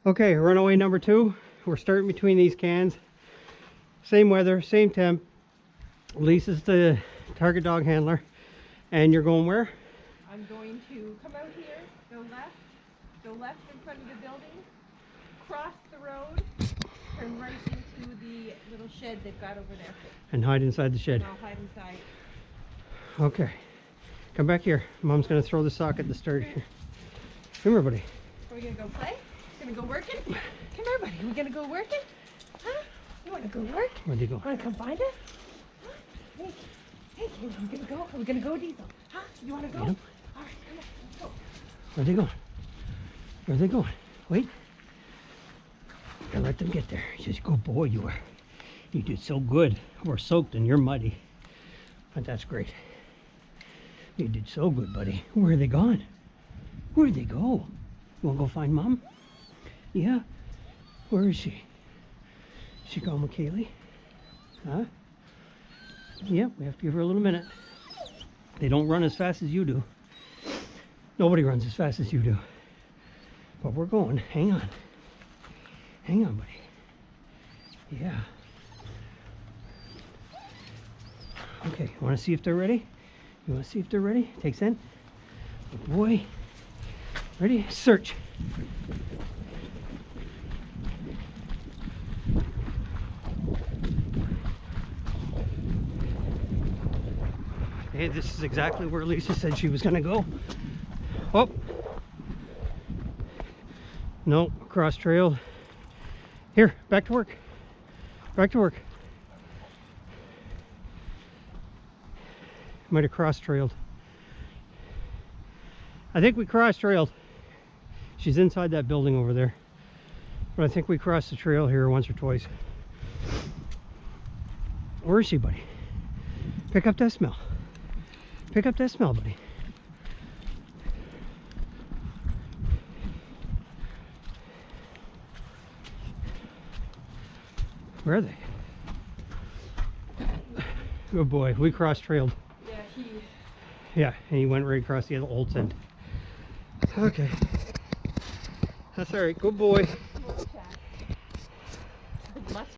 Okay, runaway number 2. We're starting between these cans. Same weather, same temp. Lisa's the target dog handler. And you're going where? I'm going to come out here, go left in front of the building, cross the road, turn right into the little shed they've got over there. And hide inside the shed. And I'll hide inside. Okay. Come back here. Mom's going to throw the sock at the start here. Come here, buddy. Are we going to go play? Going to go working? Come here, buddy. We going to go working? Huh? You want to go work? Where'd you go? Want to come find us? Huh? Hey, are we going to go? Are we going to go, Diesel? Huh? You want to go? Yep. All right, come on. Let's go. Where are they going? Where are they going? Wait. Gotta let them get there. Just good boy you are. You did so good. We're soaked and you're muddy. But that's great. You did so good, buddy. Where are they gone? Where'd they go? You wanna go find Mom? Yeah? Where is she? Is she going with Kaylee? Huh? Yep, we have to give her a little minute. They don't run as fast as you do. Nobody runs as fast as you do. But we're going. Hang on. Hang on, buddy. Yeah. Okay, you want to see if they're ready? You want to see if they're ready? Take scent. Good boy. Ready? Search. Hey, this is exactly where Lisa said she was going to go. Oh. No, cross trailed. Here, back to work. Back to work. Might have cross trailed. I think we cross trailed. She's inside that building over there. But I think we crossed the trail here once or twice. Where is she, buddy? Pick up that smell. Pick up that smell, buddy. Where are they? Good boy. We cross-trailed. Yeah, and he went right across the old end. Okay. That's all right. Good boy.